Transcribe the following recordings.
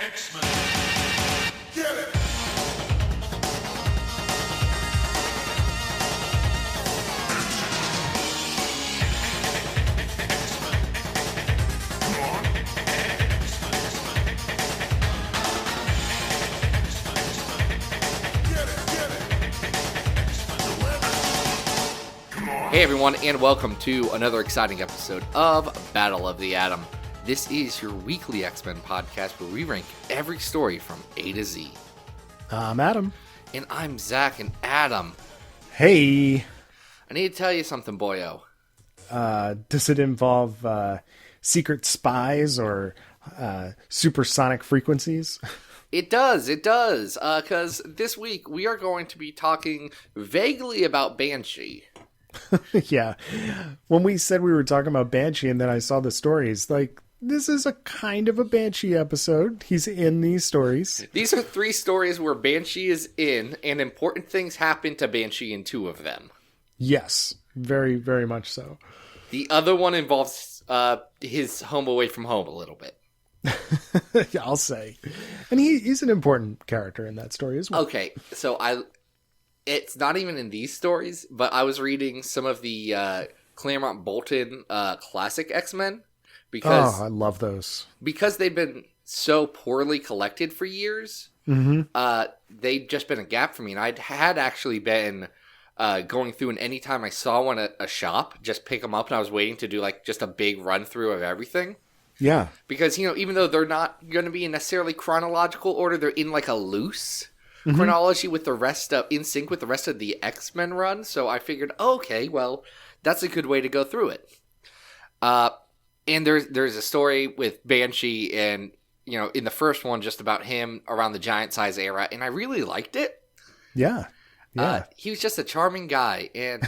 X-Men. Get it! Hey everyone, and welcome to another exciting episode of Battle of the Atom. This is your weekly X-Men podcast where we rank every story from A to Z. I'm Adam. And I'm Zach. And Adam, Hey. I need to tell you something, boyo. Does it involve secret spies or supersonic frequencies? It does, because this week we are going to be talking vaguely about Banshee. Yeah. When we said we were talking about Banshee and then I saw the stories, like, this is a kind of a Banshee episode. He's in these stories. These are 3 stories where Banshee is in, and important things happen to Banshee in 2 of them. Yes. Very, very much so. The other one involves his home away from home a little bit. I'll say. And he's an important character in that story as well. Okay, so it's not even in these stories, but I was reading some of the Claremont Bolton classic X-Men because I love those. Because they've been so poorly collected for years. Mm-hmm. They'd just been a gap for me, and I had actually been going through, and anytime I saw one at a shop, just pick them up, and I was waiting to do like just a big run through of everything. Yeah, because even though they're not going to be in necessarily chronological order, they're in like a loose chronology with the rest of in sync with the rest of the X-Men run. So I figured, okay, well, that's a good way to go through it. And there's a story with Banshee, and in the first one, just about him around the Giant Size era, and I really liked it. Yeah. He was just a charming guy, and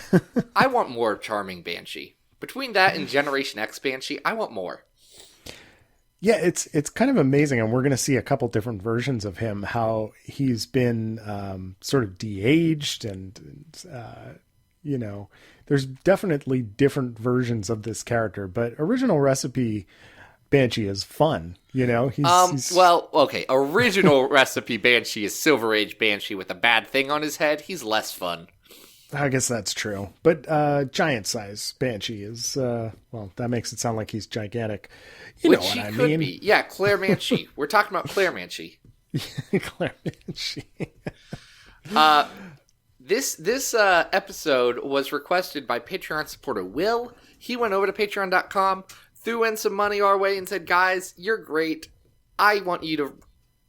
I want more charming Banshee. Between that and Generation X Banshee, I want more. Yeah, it's kind of amazing, and we're going to see a couple different versions of him, how he's been sort of de-aged, and, there's definitely different versions of this character, but original recipe Banshee is fun, he's... Well, okay, original recipe Banshee is Silver Age Banshee with a bad thing on his head. He's less fun. I guess that's true, but giant size Banshee is, that makes it sound like he's gigantic. You know what I mean? Be. Yeah, Claire Banshee. We're talking about Claire Banshee. Claire Banshee. This episode was requested by Patreon supporter Will. He went over to patreon.com, threw in some money our way, and said, guys, you're great. I want you to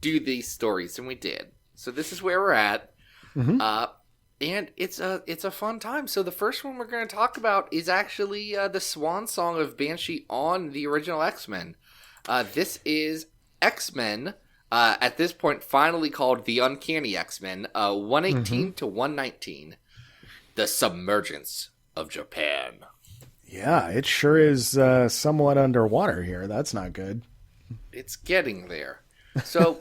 do these stories, and we did. So this is where we're at. Mm-hmm. And it's a fun time. So the first one we're going to talk about is actually the swan song of Banshee on the original X-Men. This is X-Men, at this point finally called the Uncanny X-Men, 118 to 119. The Submergence of Japan. Yeah, it sure is somewhat underwater here. That's not good. It's getting there. So...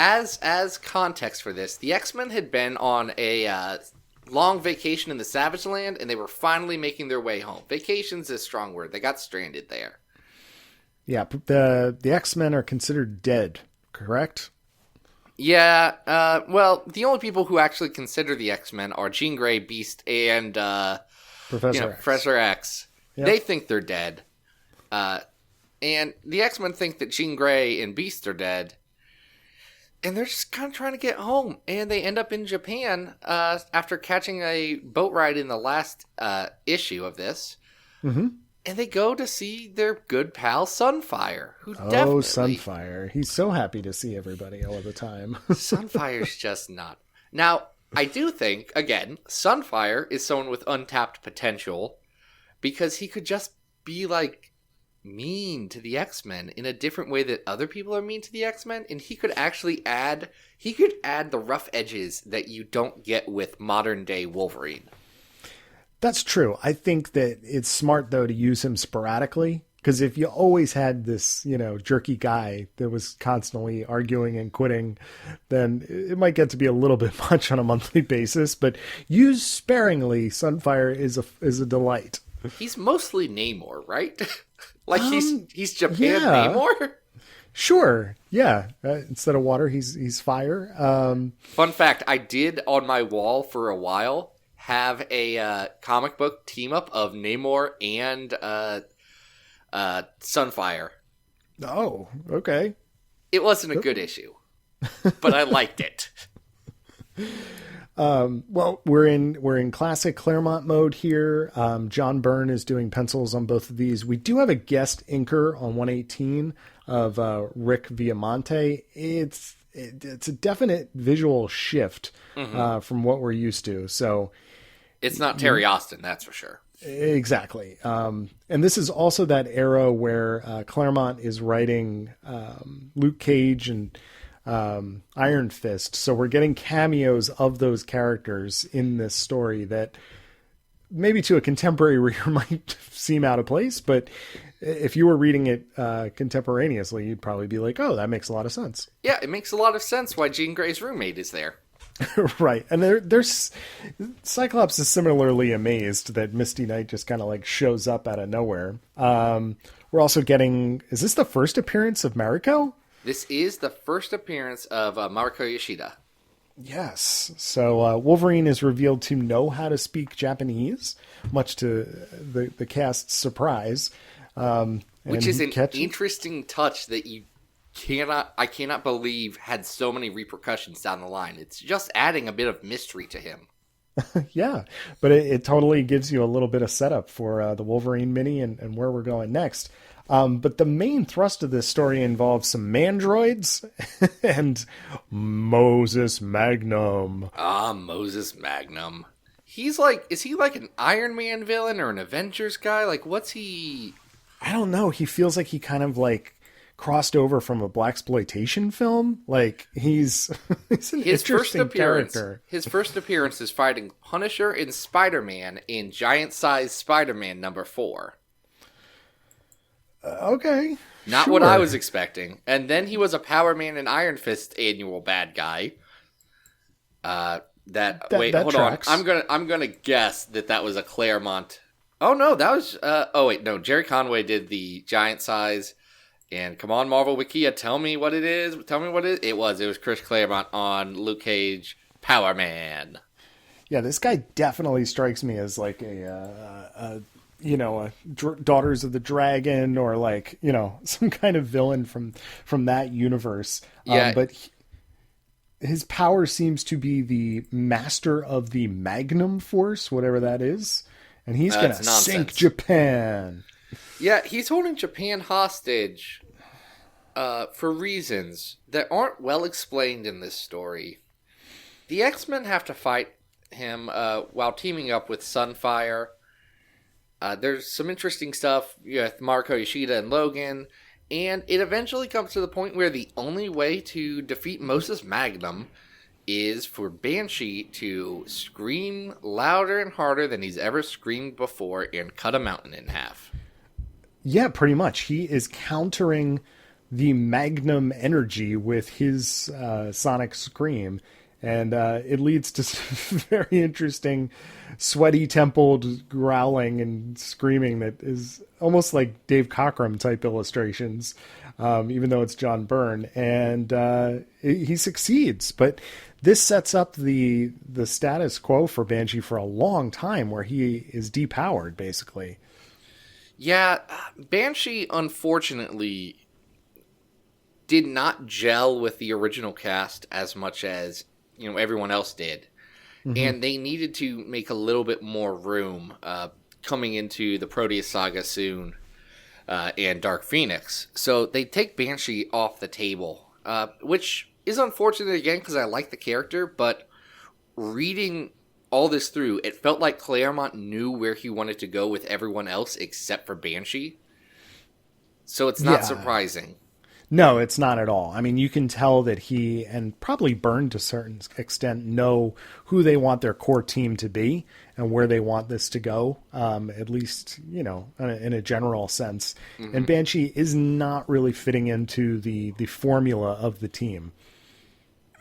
As context for this, the X-Men had been on a long vacation in the Savage Land, and they were finally making their way home. Vacation's a strong word. They got stranded there. Yeah, the X-Men are considered dead, correct? Yeah, well, the only people who actually consider the X-Men are Jean Grey, Beast, and Professor X. Yep. They think they're dead. And the X-Men think that Jean Grey and Beast are dead. And they're just kind of trying to get home. And they end up in Japan after catching a boat ride in the last issue of this. Mm-hmm. And they go to see their good pal Sunfire. Sunfire. He's so happy to see everybody all of the time. Sunfire's just not. Now, I do think, again, Sunfire is someone with untapped potential. Because he could just be like... mean to the X-Men in a different way that other people are mean to the X-Men, and he could actually add the rough edges that you don't get with modern day Wolverine. That's true. I think that it's smart though to use him sporadically, because if you always had this, jerky guy that was constantly arguing and quitting, then it might get to be a little bit much on a monthly basis, but used sparingly, Sunfire is a delight. He's mostly Namor, right? He's Japan Namor? Sure. Yeah. Instead of water, he's fire. Fun fact, I did on my wall for a while have a comic book team up of Namor and Sunfire. Oh, okay. It wasn't a good issue, but I liked it. Well, we're in classic Claremont mode here. John Byrne is doing pencils on both of these. We do have a guest inker on 118 of Rick Viamonte. It's a definite visual shift from what we're used to. So it's not Terry Austin, that's for sure. Exactly. And this is also that era where Claremont is writing Luke Cage and Iron Fist. So we're getting cameos of those characters in this story that maybe to a contemporary reader might seem out of place, but if you were reading it contemporaneously, you'd probably be like, oh, that makes a lot of sense. Yeah, it makes a lot of sense why Jean Grey's roommate is there. Right. And there's Cyclops is similarly amazed that Misty Knight just kind of like shows up out of nowhere. We're also getting, is this the first appearance of Mariko? This is the first appearance of Mariko Yoshida. Yes. So Wolverine is revealed to know how to speak Japanese, much to the cast's surprise. Which is an interesting touch that I cannot believe had so many repercussions down the line. It's just adding a bit of mystery to him. Yeah, but it totally gives you a little bit of setup for the Wolverine mini and where we're going next. But the main thrust of this story involves some mandroids and Moses Magnum. Moses Magnum. Is he like an Iron Man villain or an Avengers guy? Like, what's he? I don't know. He feels like he kind of like crossed over from a blaxploitation film. Like he's an interesting character. His first appearance is fighting Punisher and Spider-Man in Giant Size Spider-Man #4. Okay. Not what I was expecting. And then he was a Power Man and Iron Fist annual bad guy. Wait, hold tracks. on. I'm gonna guess that was a Claremont. Oh no, that was Jerry Conway did the Giant Size. And come on, Marvel Wikia, tell me what it is. Tell me what it is. It was Chris Claremont on Luke Cage, Power Man. Yeah, this guy definitely strikes me as like Daughters of the Dragon or like, some kind of villain from that universe. Yeah. But his power seems to be the master of the Magnum Force, whatever that is. And he's going to sink Japan. Yeah, he's holding Japan hostage for reasons that aren't well explained in this story. The X-Men have to fight him while teaming up with Sunfire. There's some interesting stuff with Mariko Yoshida and Logan, and it eventually comes to the point where the only way to defeat Moses Magnum is for Banshee to scream louder and harder than he's ever screamed before and cut a mountain in half. Yeah, pretty much. He is countering the Magnum energy with his sonic scream. And it leads to some very interesting sweaty-templed growling and screaming that is almost like Dave Cockrum type illustrations, even though it's John Byrne. And he succeeds. But this sets up the status quo for Banshee for a long time where he is depowered, basically. Yeah, Banshee, unfortunately, did not gel with the original cast as much as everyone else did. Mm-hmm. And they needed to make a little bit more room coming into the Proteus Saga soon and Dark Phoenix. So they take Banshee off the table, which is unfortunate again because I like the character, but reading all this through, it felt like Claremont knew where he wanted to go with everyone else except for Banshee. So it's not surprising. No, it's not at all. I mean, you can tell that he, and probably Byrne to a certain extent, know who they want their core team to be and where they want this to go, at least, in a general sense. Mm-hmm. And Banshee is not really fitting into the formula of the team.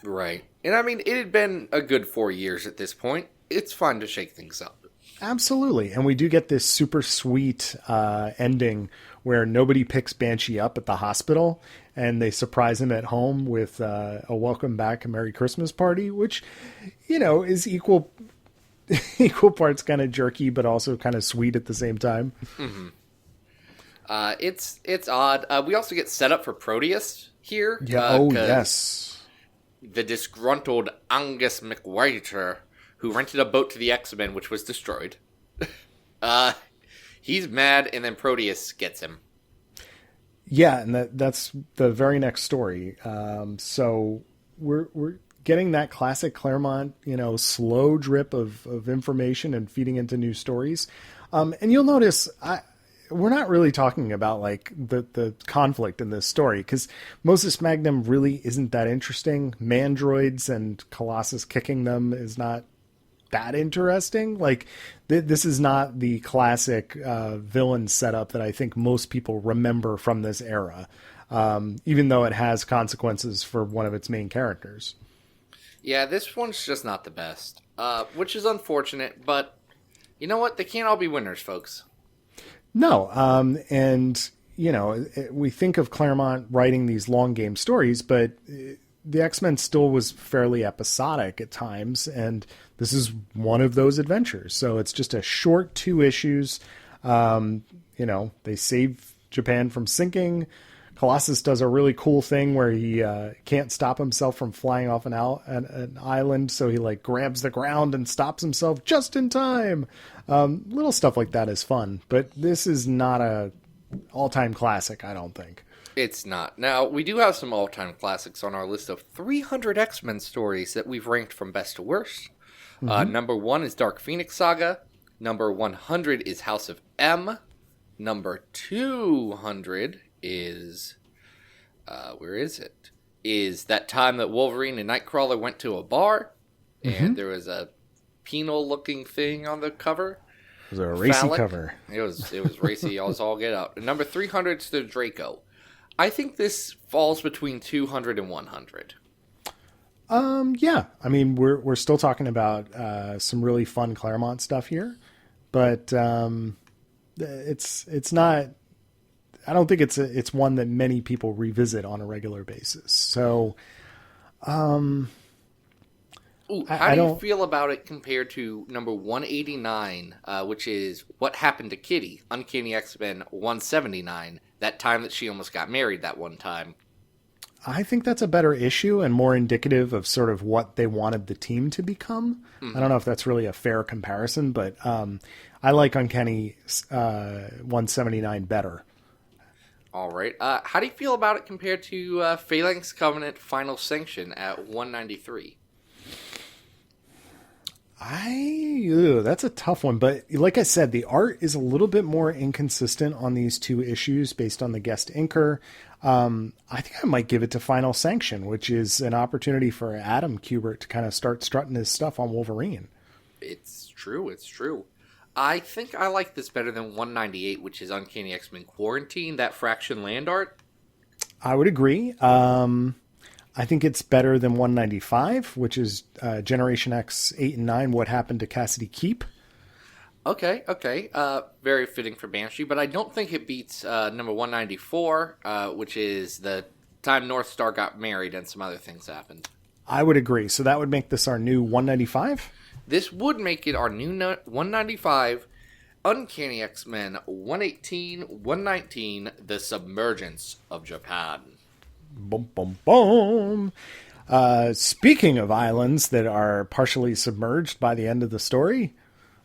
Right. And I mean, it had been a good 4 years at this point. It's fun to shake things up. Absolutely. And we do get this super sweet ending where nobody picks Banshee up at the hospital. and they surprise him at home with a welcome back and Merry Christmas party, which, is equal parts kind of jerky, but also kind of sweet at the same time. Mm-hmm. It's odd. We also get set up for Proteus here. Yeah. Yes. The disgruntled Angus McWhiter, who rented a boat to the X-Men, which was destroyed. He's mad, and then Proteus gets him. Yeah, and that's the very next story. So we're getting that classic Claremont, slow drip of information and feeding into new stories. And you'll notice we're not really talking about like the conflict in this story, because Moses Magnum really isn't that interesting. Mandroids and Colossus kicking them is not that interesting. Like this is not the classic villain setup that I think most people remember from this era, even though it has consequences for one of its main characters. Yeah, this one's just not the best, which is unfortunate, but you know what? They can't all be winners, folks. No, and we think of Claremont writing these long game stories, but the X-Men still was fairly episodic at times, and this is one of those adventures. So it's just a short 2 issues. They save Japan from sinking. Colossus does a really cool thing where he can't stop himself from flying off an island, so he like grabs the ground and stops himself just in time. Little stuff like that is fun, but this is not a all-time classic, I don't think. It's not. Now, we do have some all-time classics on our list of 300 X-Men stories that we've ranked from best to worst. Mm-hmm. Number 1 is Dark Phoenix Saga. Number 100 is House of M. Number 200 is... where is it? Is that time that Wolverine and Nightcrawler went to a bar, and there was a penal-looking thing on the cover. It was a racy cover. It was racy. I was all get out. And number 300 is the Draco. I think this falls between 200 and 100. Yeah. I mean, we're still talking about some really fun Claremont stuff here, but it's not. I don't think it's one that many people revisit on a regular basis. So, how do you feel about it compared to number 189, which is What Happened to Kitty, Uncanny X-Men 179, that time that she almost got married that one time? I think that's a better issue and more indicative of sort of what they wanted the team to become. Mm-hmm. I don't know if that's really a fair comparison, but I like Uncanny 179 better. All right. How do you feel about it compared to Phalanx Covenant Final Sanction at 193? That's a tough one, but like I said, the art is a little bit more inconsistent on these 2 issues based on the guest inker. I think I might give it to Final Sanction, which is an opportunity for Adam Kubert to kind of start strutting his stuff on Wolverine. It's true. I think I like this better than 198, which is Uncanny X-Men Quarantine, that Fraction Land art. I would agree. I think it's better than 195, which is Generation X 8 and 9, What Happened to Cassidy Keep. Okay. Very fitting for Banshee, but I don't think it beats number 194, which is the time North Star got married and some other things happened. I would agree. So that would make this our new 195? This would make it our new 195, Uncanny X-Men 118, 119, The Submergence of Japan. Boom, boom, boom. Speaking of islands that are partially submerged by the end of the story,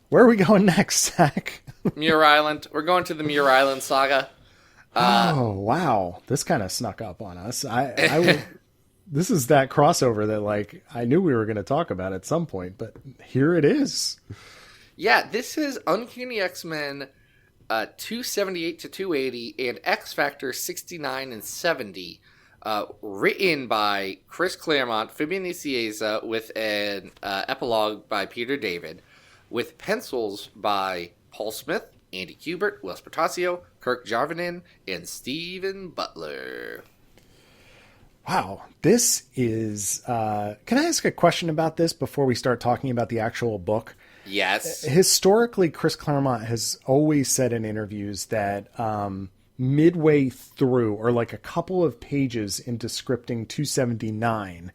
where are we going next, Zach? Muir Island. We're going to the Muir Island saga. Oh, wow. This kind of snuck up on us. This is that crossover that, like, I knew we were going to talk about at some point, but here it is. Yeah, this is Uncanny X-Men 278 to 280 and X-Factor 69 and 70. Written by Chris Claremont, Fabian Nicieza, with an epilogue by Peter David, with pencils by Paul Smith, Andy Kubert, Wes Portacio, Kirk Jarvinen, and Stephen Butler. Wow, this is... can I ask a question about this before we start talking about the actual book? Yes. Historically, Chris Claremont has always said in interviews that midway through, or like a couple of pages into scripting 279,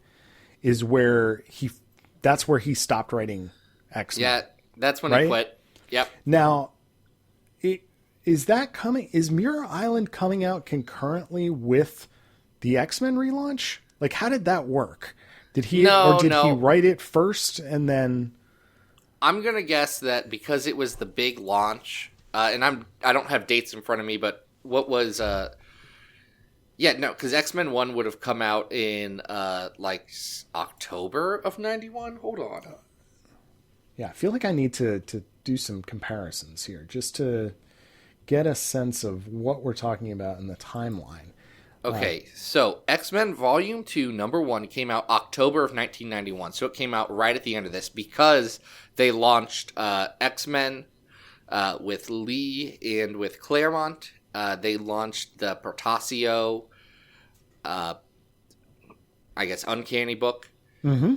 is where that's where he stopped writing X-Men. Yeah, that's when right? he quit. Yep. Now, is Muir Island coming out concurrently with the X-Men relaunch? Like, how did that work? Did he he write it first and then? I'm gonna guess that because it was the big launch, and I don't have dates in front of me, but what was because X-Men 1 would have come out in like October of 91. Hold on. Yeah, I feel like I need to do some comparisons here just to get a sense of what we're talking about in the timeline. Okay, so X-Men Volume 2, Number 1 came out October of 1991. So it came out right at the end of this because they launched X-Men with Lee and with Claremont. They launched the Portasio, Uncanny book. Mm-hmm.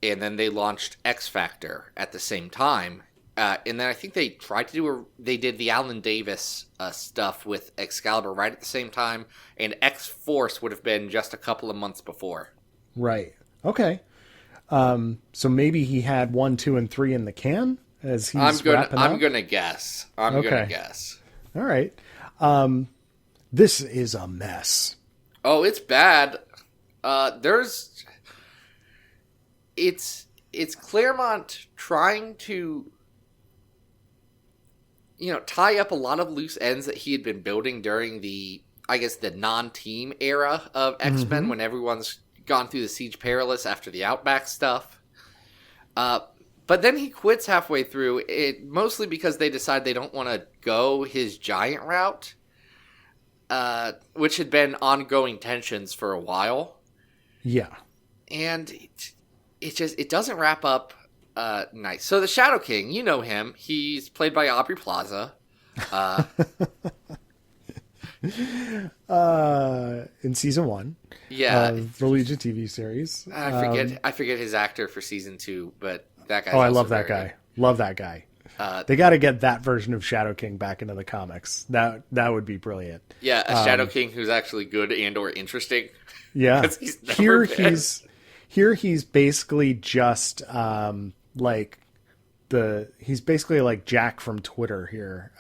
And then they launched X Factor at the same time. And then I think they tried to they did the Alan Davis stuff with Excalibur right at the same time, and X-Force would have been just a couple of months before. Right. Okay. So maybe he had 1, 2, and 3 in the can as he's wrapping up? I'm gonna guess. Gonna guess. All right. This is a mess. Oh, it's bad. It's Claremont trying to tie up a lot of loose ends that he had been building during the non-team era of X-Men when everyone's gone through the Siege Perilous after the Outback stuff. But then he quits halfway through, it mostly because they decide they don't want to go his giant route, which had been ongoing tensions for a while. Yeah. And it doesn't wrap up nice. So the Shadow King, you know him. He's played by Aubrey Plaza. In season 1. Yeah. Of the Legion TV series. I forget his actor for season 2, but that guy. I love that guy. Good. Love that guy. They got to get that version of Shadow King back into the comics. That would be brilliant. Yeah, a Shadow King who's actually good and or interesting. Yeah. Here he's basically just he's basically like Jack from Twitter here.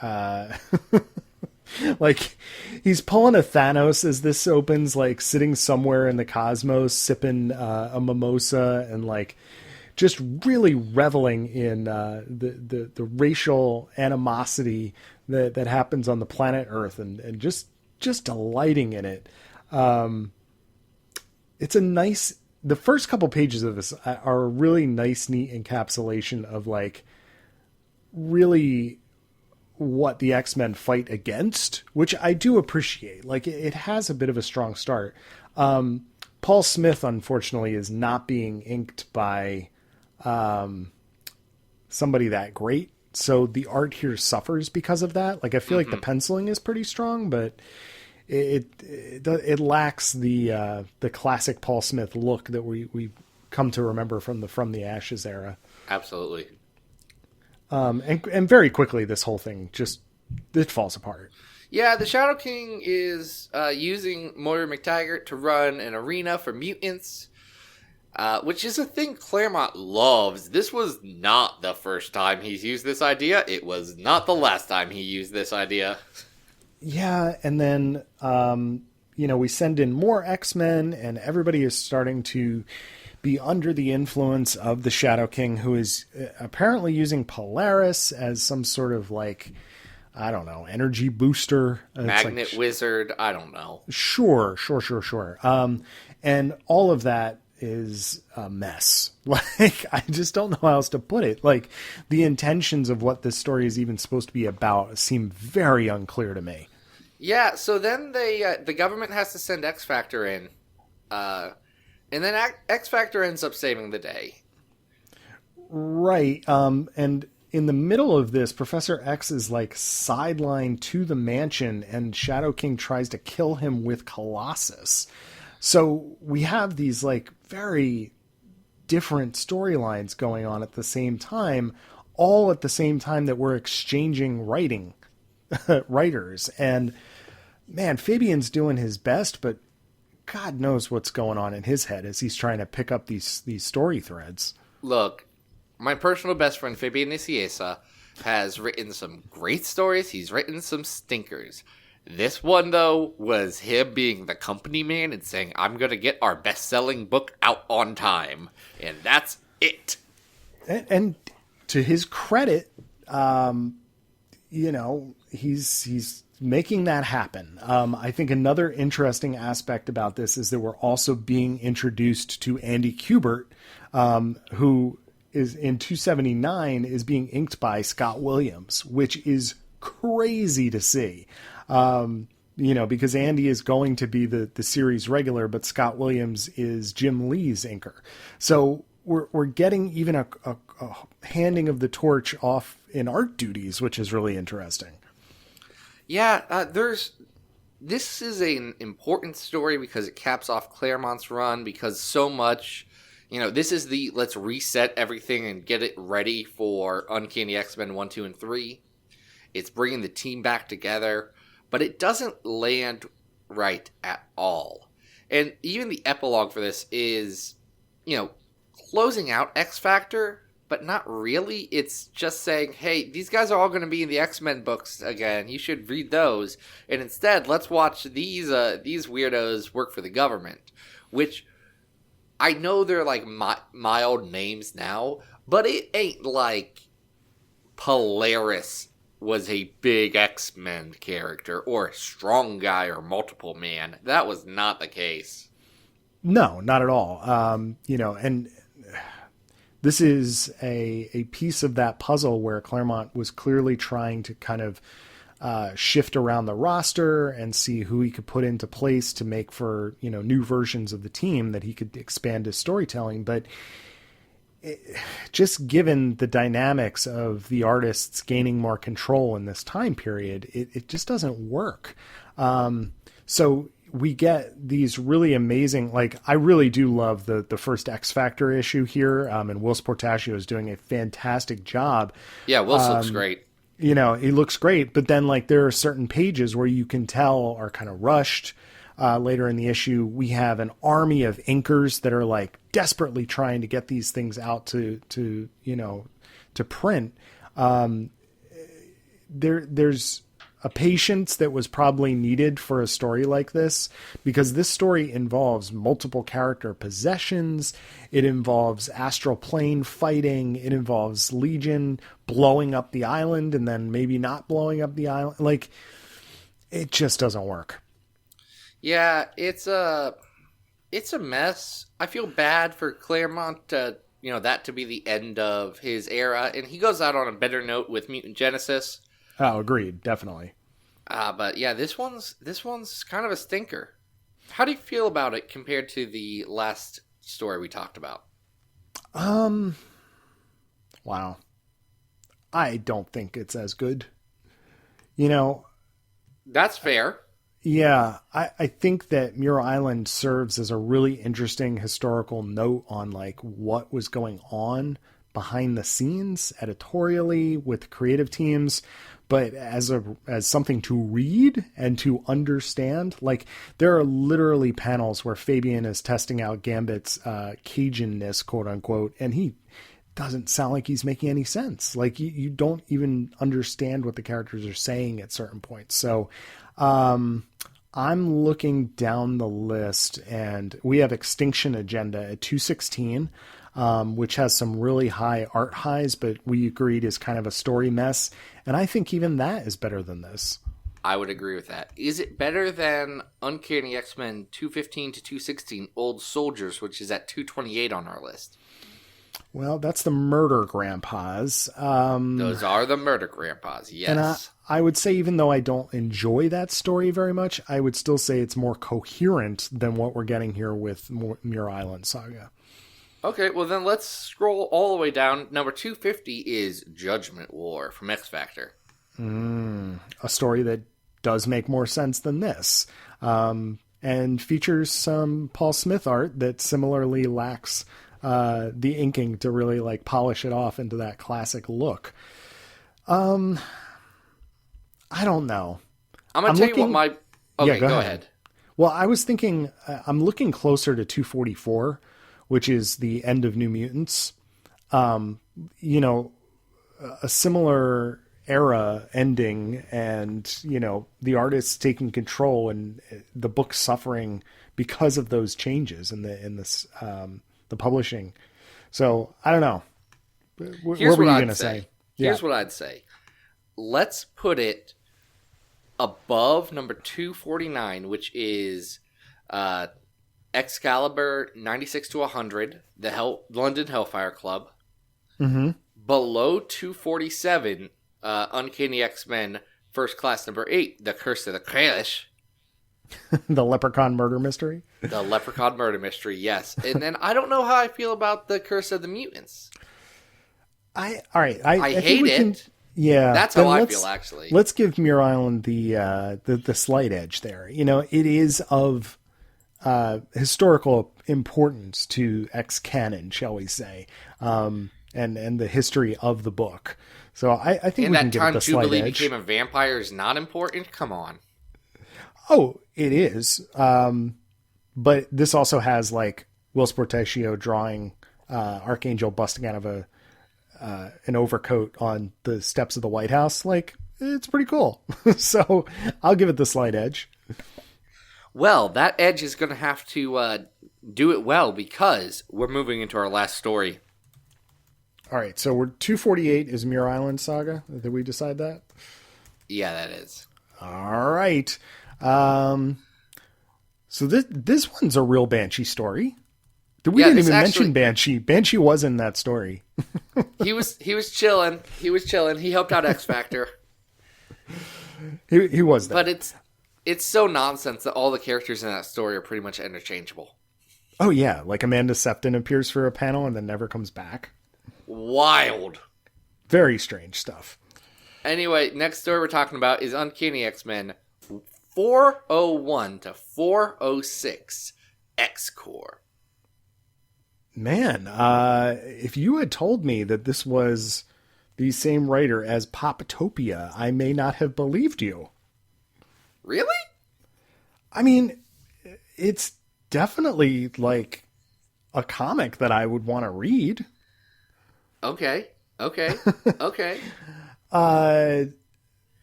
Like he's pulling a Thanos as this opens, like sitting somewhere in the cosmos, sipping a mimosa and like just really reveling in the racial animosity that happens on the planet Earth and just delighting in it. It's a nice. The first couple pages of this are a really nice, neat encapsulation of like really what the X-Men fight against, which I do appreciate. Like it has a bit of a strong start. Paul Smith, unfortunately, is not being inked by somebody that great. So the art here suffers because of that. Like I feel like the penciling is pretty strong, but it lacks the classic Paul Smith look that we come to remember from the Ashes era. Absolutely. And very quickly this whole thing it falls apart. Yeah, the Shadow King is using Moira McTaggart to run an arena for mutants, which is a thing Claremont loves. This was not the first time he's used this idea. It was not the last time he used this idea. Yeah, and then, we send in more X-Men, and everybody is starting to be under the influence of the Shadow King, who is apparently using Polaris as some sort of, like, I don't know, energy booster. Magnet wizard, I don't know. Sure. And all of that is a mess. Like, I just don't know how else to put it. Like, the intentions of what this story is even supposed to be about seem very unclear to me. Yeah, so then the government has to send X Factor in, and then X Factor ends up saving the day. Right, and in the middle of this, Professor X is like sidelined to the mansion, and Shadow King tries to kill him with Colossus. So we have these like very different storylines going on at the same time, all at the same time that we're exchanging writers. And man, Fabian's doing his best, but God knows what's going on in his head as he's trying to pick up these story threads. Look, my personal best friend Fabian Nicieza has written some great stories. He's written some stinkers. This one, though, was him being the company man and saying, I'm going to get our best-selling book out on time. And that's it. And to his credit, he's making that happen. I think another interesting aspect about this is that we're also being introduced to Andy Kubert, who is in 279 is being inked by Scott Williams, which is crazy to see. Because Andy is going to be the series regular, but Scott Williams is Jim Lee's inker. So we're getting even a handing of the torch off in art duties, which is really interesting. Yeah, this is an important story because it caps off Claremont's run, because so much, this is the let's reset everything and get it ready for Uncanny X-Men 1, 2, and 3. It's bringing the team back together, but it doesn't land right at all. And even the epilogue for this is, closing out X Factor, but not really. It's just saying, hey, these guys are all going to be in the X-Men books again. You should read those. And instead, let's watch these weirdos work for the government. Which, I know they're like mild names now, but it ain't like Polaris was a big X-Men character, or Strong Guy, or Multiple Man. That was not the case. No, not at all. And this is a piece of that puzzle where Claremont was clearly trying to kind of shift around the roster and see who he could put into place to make for, new versions of the team that he could expand his storytelling. But just given the dynamics of the artists gaining more control in this time period, it just doesn't work. So we get these really amazing, I really do love the first X Factor issue here. And Will Portacio is doing a fantastic job. Yeah, Will looks great. He looks great, but then there are certain pages where you can tell are kind of rushed. Later in the issue, we have an army of inkers that are desperately trying to get these things out to print. There's a patience that was probably needed for a story like this, because this story involves multiple character possessions. It involves astral plane fighting. It involves Legion blowing up the island and then maybe not blowing up the island. It just doesn't work. Yeah, it's a mess. I feel bad for Claremont, that to be the end of his era, and he goes out on a better note with Mutant Genesis. Oh, agreed, definitely. But yeah, this one's kind of a stinker. How do you feel about it compared to the last story we talked about? Wow. I don't think it's as good. That's fair. Yeah, I think that Muir Island serves as a really interesting historical note on what was going on behind the scenes editorially with creative teams, but as something to read and to understand. There are literally panels where Fabian is testing out Gambit's Cajunness, quote unquote, and he doesn't sound like he's making any sense. You don't even understand what the characters are saying at certain points. So I'm looking down the list, and we have Extinction Agenda at 216, which has some really high art highs, but we agreed is kind of a story mess. And I think even that is better than this. I would agree with that. Is it better than Uncanny X-Men 215 to 216 Old Soldiers, which is at 228 on our list? Well, that's the Murder Grandpas. Those are the Murder Grandpas, yes. And I would say, even though I don't enjoy that story very much, I would still say it's more coherent than what we're getting here with Muir Island Saga. Okay, well then let's scroll all the way down. Number 250 is Judgment War from X Factor. A story that does make more sense than this. And features some Paul Smith art that similarly lacks the inking to really polish it off into that classic look. I don't know. I'm gonna tell you what my Okay, go ahead. Well, I was thinking, I'm looking closer to 244, which is the end of New Mutants. You know, a similar era ending, and you know, the artists taking control and the book suffering because of those changes in the publishing. So I don't know. What were you going to say? Here's what I'd say. Let's put it above number 249, which is Excalibur 96 to 100, the London Hellfire Club. Mm-hmm. Below 247, Uncanny X-Men First Class number 8, The Curse of the Kreisch. The Leprechaun Murder Mystery? The Leprechaun Murder Mystery, yes. And then I don't know how I feel about The Curse of the Mutants. I hate it. Yeah. That's how I feel, actually. Let's give Muir Island the slight edge there. You know, it is of historical importance to X-canon, shall we say, and the history of the book. So I think we can give it the slight edge. And that time Jubilee became a vampire is not important? Come on. Oh, it is. But this also has, like, Will Sportaccio drawing Archangel busting out of an overcoat on the steps of the White House. Like, it's pretty cool. So I'll give it the slight edge. Well, that edge is going to have to do it well, because we're moving into our last story. All right, so we're 248 is Muir Island Saga. Did we decide that? Yeah, that is. All right. So this one's a real Banshee story. We didn't even mention Banshee. Banshee was in that story. He was chilling. He helped out X Factor. He was there. But it's so nonsense that all the characters in that story are pretty much interchangeable. Oh yeah, like Amanda Sefton appears for a panel and then never comes back. Wild. Very strange stuff. Anyway, next story we're talking about is Uncanny X-Men 401 to 406 X-Corps. Man, if you had told me that this was the same writer as Poptopia, I may not have believed you. Really? I mean, it's definitely like a comic that I would want to read. Okay.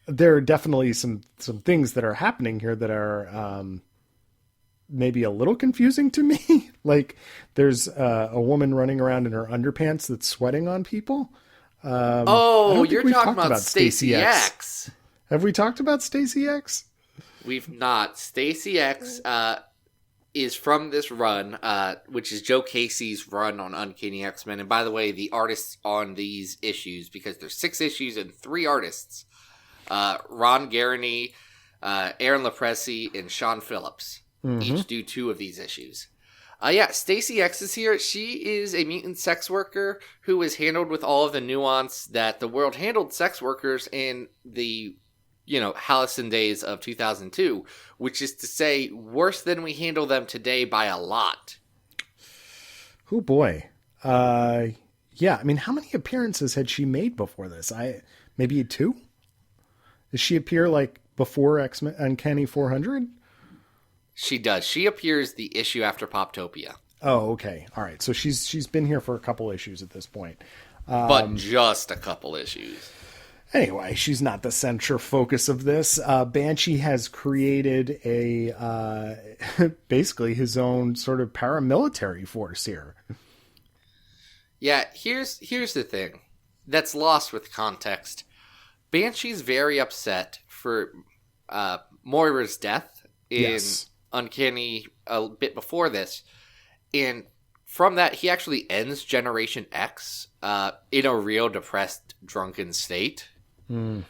There are definitely some things that are happening here that are maybe a little confusing to me. Like, there's a woman running around in her underpants that's sweating on people. You're talking about Stacey X. Have we talked about Stacey X? We've not. Stacey X is from this run, which is Joe Casey's run on Uncanny X-Men. And by the way, the artists on these issues, because there's 6 issues and 3 artists, Ron Garney, Aaron Lopresti, and Sean Phillips, each do 2 of these issues. Stacey X is here. She is a mutant sex worker who is handled with all of the nuance that the world handled sex workers in the, Halcyon days of 2002, which is to say worse than we handle them today by a lot. Oh boy. Yeah. I mean, how many appearances had she made before this? Maybe 2? Does she appear like before X-Men Uncanny 400? She does. She appears the issue after Poptopia. Oh, okay. All right. So she's been here for a couple issues at this point. But just a couple issues. Anyway, she's not the central focus of this. Banshee has created basically his own sort of paramilitary force here. Yeah, here's the thing that's lost with context. Banshee's very upset for Moira's death in Uncanny a bit before this. And from that, he actually ends Generation X in a real depressed, drunken state. And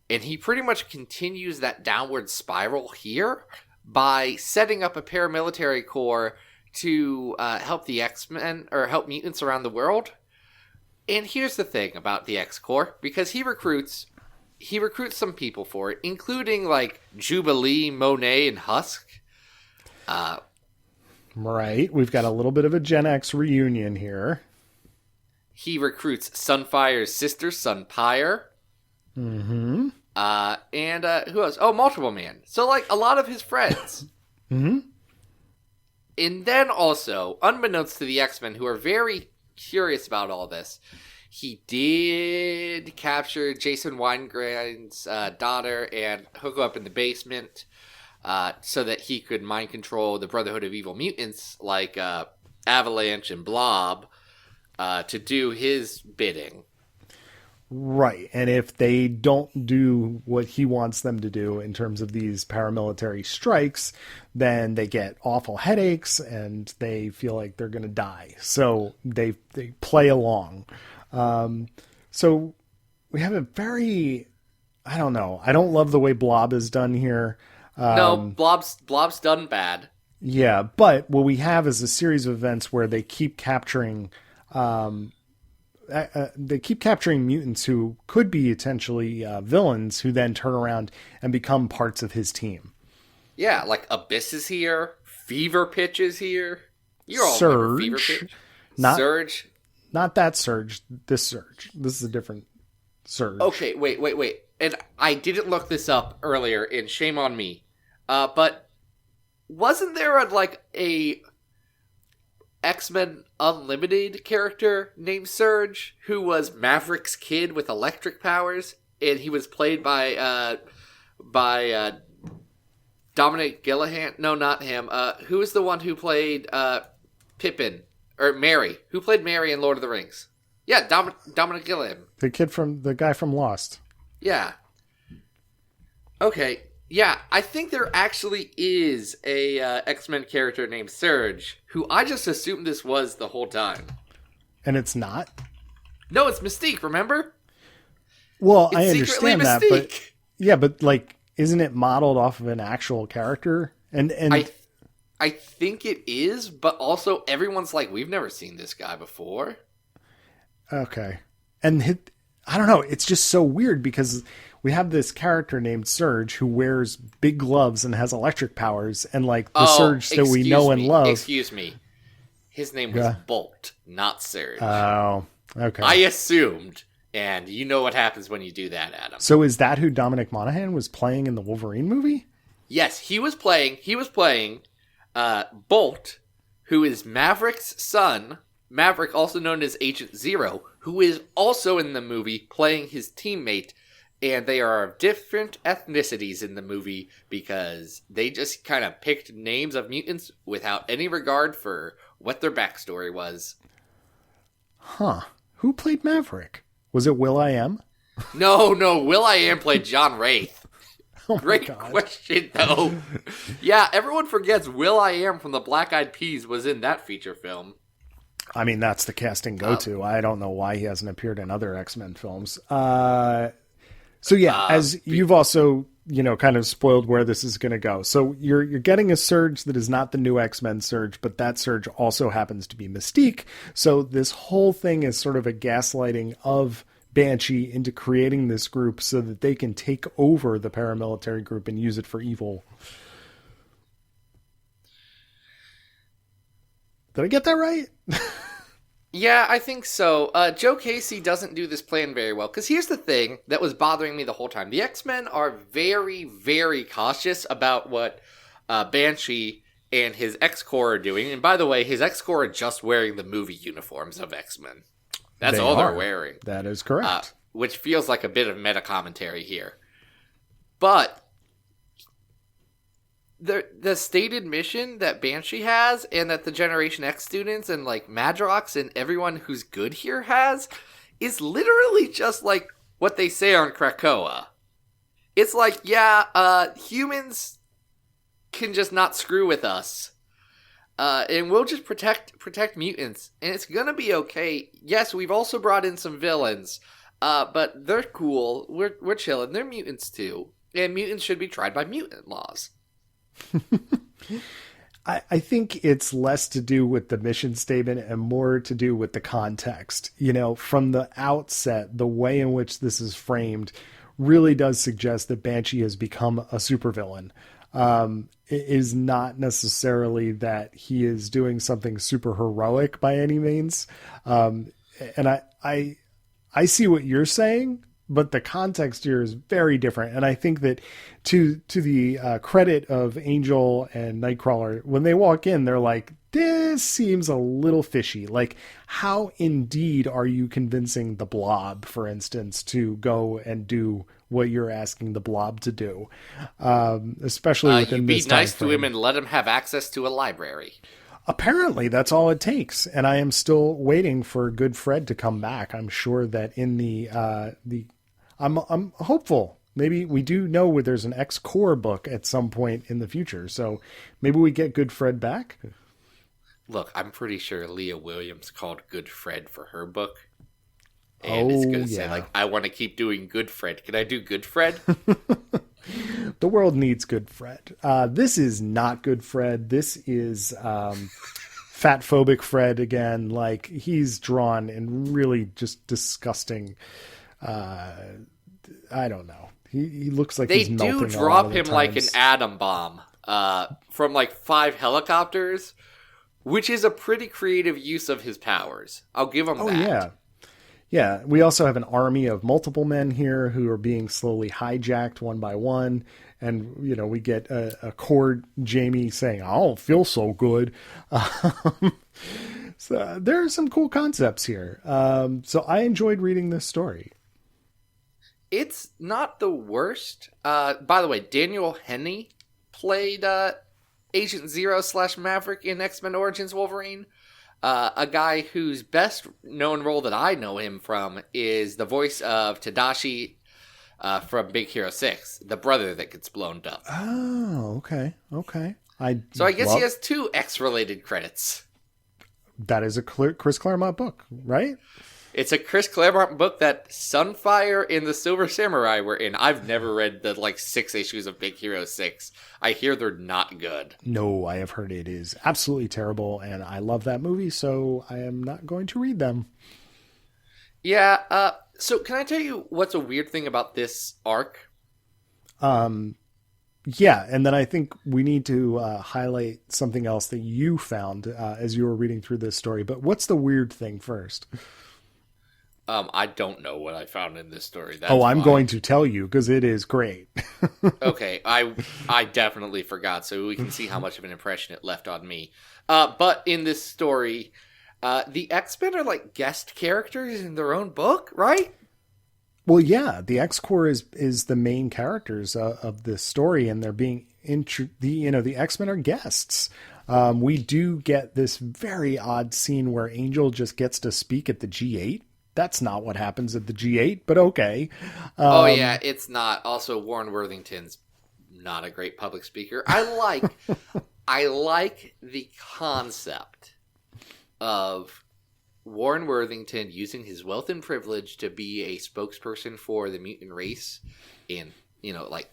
he pretty much continues that downward spiral here by setting up a paramilitary corps to help the X-Men, or help mutants around the world. And here's the thing about the X-Corps, because he recruits some people for it, including like Jubilee, Monet, and Husk. Right. We've got a little bit of a Gen X reunion here. He recruits Sunfire's sister, Sunpyre. And who else? Oh, Multiple Man. So, like, a lot of his friends. Mm-hmm. And then also, unbeknownst to the X-Men, who are very curious about all this, he did capture Jason Weingrind's daughter and hook her up in the basement so that he could mind control the Brotherhood of Evil Mutants like Avalanche and Blob to do his bidding. Right. And if they don't do what he wants them to do in terms of these paramilitary strikes, then they get awful headaches and they feel like they're going to die. So they play along. So we have a very, I don't know. I don't love the way Blob is done here. No, Blob's done bad. Yeah. But what we have is a series of events where they keep capturing, mutants who could be potentially villains who then turn around and become parts of his team. Yeah, like Abyss is here, Fever Pitch is here. You're all Surge. Fever Pitch. Surge. Not that Surge, this Surge. This is a different Surge. Okay, wait. And I didn't look this up earlier, and shame on me. But wasn't there a X-Men Unlimited character named Surge who was Maverick's kid with electric powers, and he was played by Dominic Gillihan? No, not him. Who was the one who played Pippin or Mary? Who played Mary in Lord of the Rings? Yeah, Dominic Gillihan. The guy from Lost. Yeah. Okay. Yeah, I think there actually is a X-Men character named Surge, who I just assumed this was the whole time. And it's not? No, it's Mystique, remember? Well, it's I understand that, but like, isn't it modeled off of an actual character? And I think it is, but also everyone's like, we've never seen this guy before. Okay. And I don't know, it's just so weird because we have this character named Surge who wears big gloves and has electric powers, and like the Surge that we know and love. Excuse me. His name was Bolt, not Surge. Oh, okay. I assumed, and you know what happens when you do that, Adam. So is that who Dominic Monaghan was playing in the Wolverine movie? Yes, he was playing Bolt, who is Maverick's son, Maverick, also known as Agent Zero, who is also in the movie playing his teammate. And they are of different ethnicities in the movie because they just kind of picked names of mutants without any regard for what their backstory was. Huh. Who played Maverick? Was it Will.i.am? No. Will.i.am played John Wraith. Oh Great question, though. Yeah, everyone forgets Will.i.am from the Black Eyed Peas was in that feature film. I mean, that's the casting go-to. I don't know why he hasn't appeared in other X-Men films. So yeah, as you've also, kind of spoiled where this is going to go. So you're getting a Surge that is not the new X-Men Surge, but that Surge also happens to be Mystique. So this whole thing is sort of a gaslighting of Banshee into creating this group so that they can take over the paramilitary group and use it for evil. Did I get that right? Yeah, I think so. Joe Casey doesn't do this plan very well. Because here's the thing that was bothering me the whole time. The X-Men are very, very cautious about what Banshee and his X-Corps are doing. And by the way, his X-Corps are just wearing the movie uniforms of X-Men. That's all they're wearing. That is correct. Which feels like a bit of meta commentary here. But the stated mission that Banshee has and that the Generation X students and like Madrox and everyone who's good here has is literally just like what they say on Krakoa. It's like, humans can just not screw with us. And we'll just protect mutants. And it's gonna be okay. Yes, we've also brought in some villains. But they're cool. We're chilling. They're mutants too. And mutants should be tried by mutant laws. I think it's less to do with the mission statement and more to do with the context. From the outset, the way in which this is framed really does suggest that Banshee has become a supervillain. It is not necessarily that he is doing something super heroic by any means. And I see what you're saying, but the context here is very different. And I think that to the credit of Angel and Nightcrawler, when they walk in, they're like, this seems a little fishy. Like, how indeed are you convincing the Blob, for instance, to go and do what you're asking the Blob to do? Especially within this time frame. Be nice to him and let him have access to a library. Apparently, that's all it takes, and I am still waiting for Good Fred to come back. I'm sure that in I'm hopeful. Maybe we do know where there's an X-Core book at some point in the future, so maybe we get Good Fred back. Look, I'm pretty sure Leah Williams called Good Fred for her book, and it's going to say like, "I want to keep doing Good Fred. Can I do Good Fred?" The world needs Good Fred. This is not Good Fred. This is fat phobic Fred again. Like, he's drawn in really just disgusting. I don't know. He looks like he's melting. They do drop him like an atom bomb from like 5 helicopters, which is a pretty creative use of his powers. I'll give him that. Yeah. Yeah, we also have an army of multiple men here who are being slowly hijacked one by one. And, you know, we get a Cord Jamie saying, I don't feel so good. So there are some cool concepts here. So I enjoyed reading this story. It's not the worst. By the way, Daniel Henney played Agent Zero / Maverick in X-Men Origins Wolverine. A guy whose best known role that I know him from is the voice of Tadashi from Big Hero 6, the brother that gets blown up. Oh, okay. So I guess he has 2 X-related credits. That is a Chris Claremont book, right? It's a Chris Claremont book that Sunfire and the Silver Samurai were in. I've never read the 6 issues of Big Hero 6. I hear they're not good. No, I have heard it is absolutely terrible, and I love that movie, so I am not going to read them. Yeah, so can I tell you what's a weird thing about this arc? Yeah, and then I think we need to highlight something else that you found as you were reading through this story. But what's the weird thing first? I don't know what I found in this story. I'm going to tell you because it is great. Okay, I definitely forgot, so we can see how much of an impression it left on me. But in this story, the X-Men are like guest characters in their own book, right? Well, yeah, the X-Corps is the main characters of this story, and they're being the X-Men are guests. We do get this very odd scene where Angel just gets to speak at the G8. That's not what happens at the G8, but okay. Oh yeah, it's not. Also, Warren Worthington's not a great public speaker. I like the concept of Warren Worthington using his wealth and privilege to be a spokesperson for the mutant race and,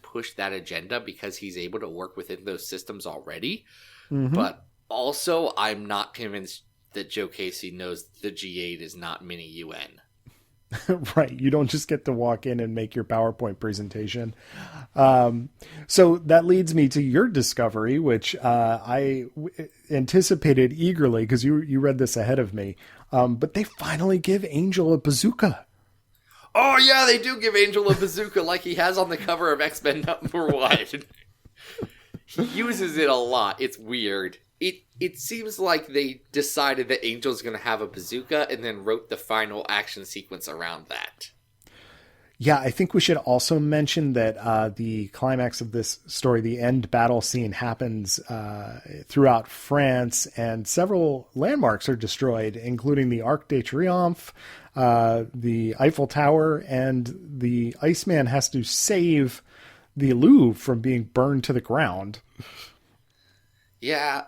push that agenda because he's able to work within those systems already. Mm-hmm. But also, I'm not convinced that Joe Casey knows the G8 is not mini UN. Right. You don't just get to walk in and make your PowerPoint presentation. So that leads me to your discovery, which I anticipated eagerly because you read this ahead of me. But they finally give Angel a bazooka. Oh, yeah, they do give Angel a bazooka like he has on the cover of X-Men #1. He uses it a lot. It's weird. It seems like they decided that Angel's going to have a bazooka and then wrote the final action sequence around that. Yeah, I think we should also mention that the climax of this story, the end battle scene, happens throughout France, and several landmarks are destroyed, including the Arc de Triomphe, the Eiffel Tower, and the Iceman has to save the Louvre from being burned to the ground. Yeah,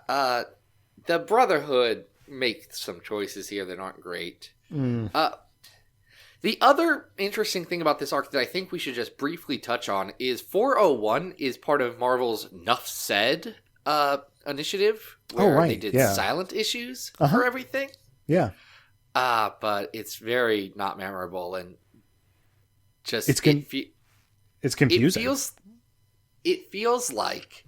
the Brotherhood make some choices here that aren't great. The other interesting thing about this arc that I think we should just briefly touch on is 401 is part of Marvel's Nuff Said initiative, where they did silent issues for everything. Yeah. But it's very not memorable and just... It's confusing. It feels like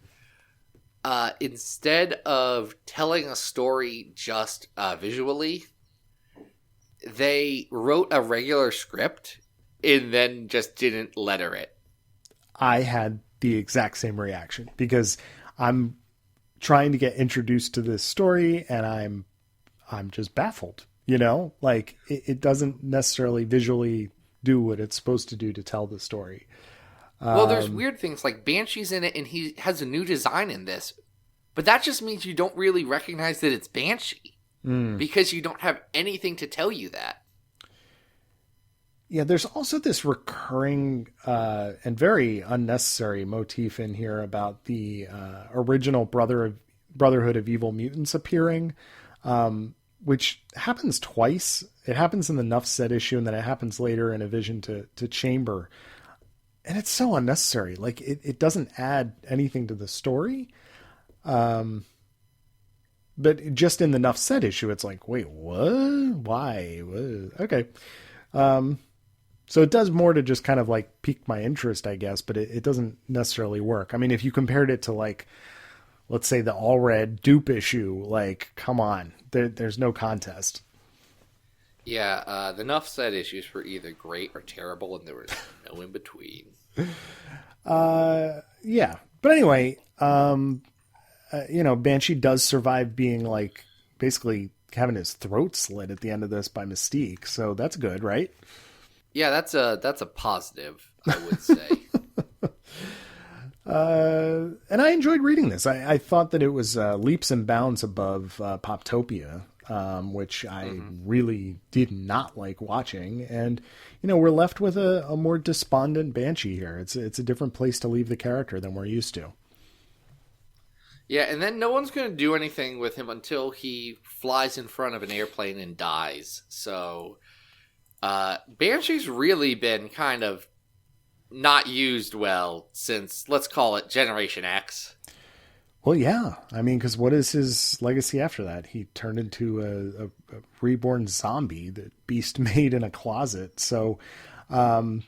instead of telling a story just visually, they wrote a regular script and then just didn't letter it. I had the exact same reaction because I'm trying to get introduced to this story and I'm just baffled, like it doesn't necessarily visually do what it's supposed to do to tell the story. Well, there's weird things like Banshee's in it and he has a new design in this, but that just means you don't really recognize that it's Banshee because you don't have anything to tell you that. Yeah, there's also this recurring and very unnecessary motif in here about the original Brotherhood of Evil Mutants appearing, which happens twice. It happens in the Nuff Said issue, and then it happens later in a vision to Chamber. And it's so unnecessary. Like, it doesn't add anything to the story. But just in the Nuff Said issue, it's like, wait, what? Why? What? Okay. So it does more to just kind of like pique my interest, I guess, but it doesn't necessarily work. I mean, if you compared it to like, let's say the All Red Dupe issue, like, come on, there's no contest. Yeah, the Nuff Said issues were either great or terrible, and there was no in between. Yeah. But anyway, Banshee does survive being like basically having his throat slit at the end of this by Mystique. So that's good, right? Yeah, that's a positive, I would say. And I enjoyed reading this. I thought that it was leaps and bounds above Poptopia, which I really did not like watching. And, we're left with a more despondent Banshee here. It's a different place to leave the character than we're used to. Yeah, and then no one's going to do anything with him until he flies in front of an airplane and dies. So Banshee's really been kind of not used well since, let's call it, Generation X. Well, yeah. I mean, because what is his legacy after that? He turned into a reborn zombie that Beast made in a closet. So, I'm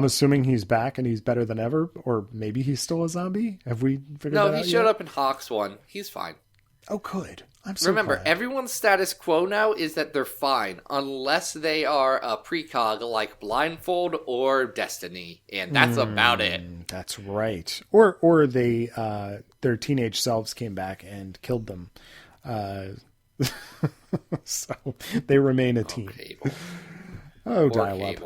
assuming he's back and he's better than ever, or maybe he's still a zombie. Have we figured that out? No, he showed up in Hawk's one. He's fine. Oh, good. I'm so Remember, glad. everyone's status quo now is that they're fine, unless they are a precog like Blindfold or Destiny, and that's about it. That's right. Or they their teenage selves came back and killed them. So they remain a team. Cable. Oh, dial up.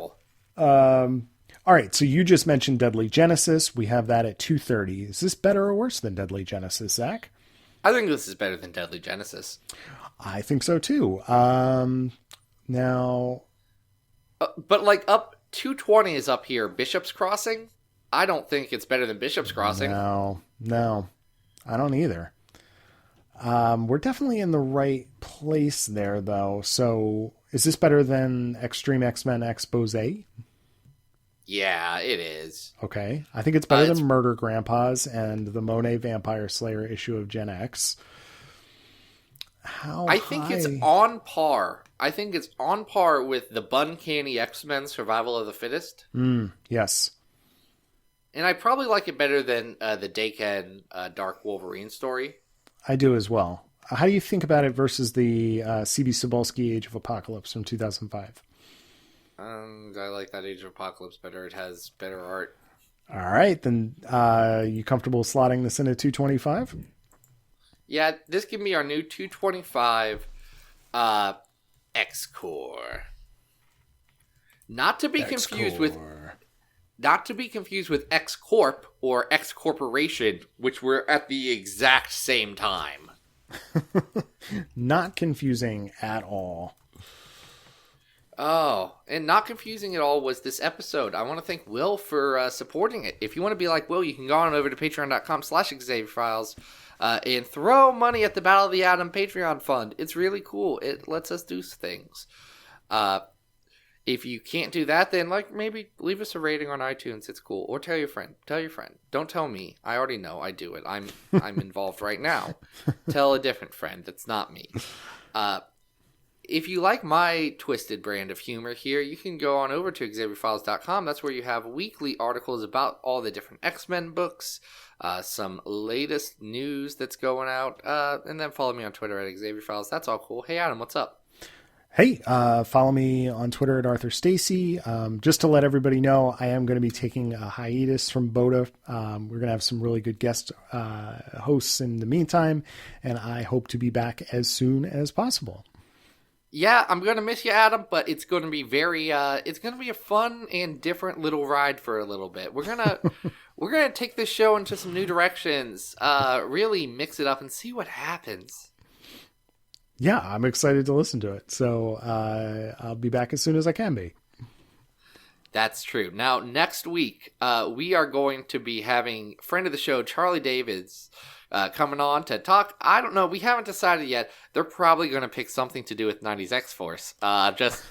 All right, so you just mentioned Deadly Genesis. We have that at 2:30. Is this better or worse than Deadly Genesis, Zach? I think this is better than Deadly Genesis. I think so too. Now, but like up 220 is up here. Bishop's Crossing. I don't think it's better than Bishop's Crossing. No, I don't either. We're definitely in the right place there, though. So, is this better than Extreme X-Men Expose? Yeah, it is. Okay. I think it's better than Murder Grandpas and the Monet Vampire Slayer issue of Gen X. I think it's on par. I think it's on par with the Uncanny X-Men Survival of the Fittest. Yes. And I probably like it better than the Daken Dark Wolverine story. I do as well. How do you think about it versus the C.B. Cebulski Age of Apocalypse from 2005? I like that Age of Apocalypse better. It has better art. All right, then you comfortable slotting this in at 225? Yeah, this give me our new 225 X-Core. Not to be confused with X-Corp or X-Corporation, which were at the exact same time. Not confusing at all. Oh, and not confusing at all was this episode. I want to thank Will for supporting it. If you want to be like Will, you can go on over to patreon.com/XavierFiles and throw money at the Battle of the Atom Patreon fund. It's really cool. It lets us do things. If you can't do that, then maybe leave us a rating on iTunes. It's cool. Or tell your friend. Tell your friend. Don't tell me. I already know. I do it. I'm involved right now. Tell a different friend that's not me. If you like my twisted brand of humor here, you can go on over to XavierFiles.com. That's where you have weekly articles about all the different X-Men books, some latest news that's going out, and then follow me on Twitter at XavierFiles. That's all cool. Hey, Adam, what's up? Hey, follow me on Twitter at Arthur Stacy. Just to let everybody know, I am going to be taking a hiatus from Boda. We're going to have some really good guest hosts in the meantime, and I hope to be back as soon as possible. Yeah, I'm going to miss you, Adam, but it's going to be it's going to be a fun and different little ride for a little bit. We're going to take this show into some new directions, really mix it up and see what happens. Yeah, I'm excited to listen to it. So I'll be back as soon as I can be. That's true. Now, next week, we are going to be having friend of the show, Charlie Davids, coming on to talk. I don't know. We haven't decided yet. They're probably going to pick something to do with 90s X-Force. Just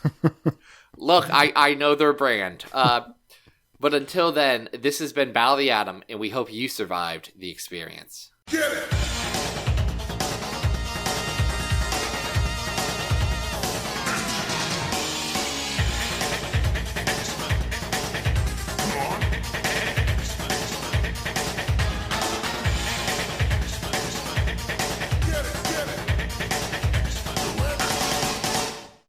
look, I know their brand. But until then, this has been Battle of the Atom, and we hope you survived the experience. Get it!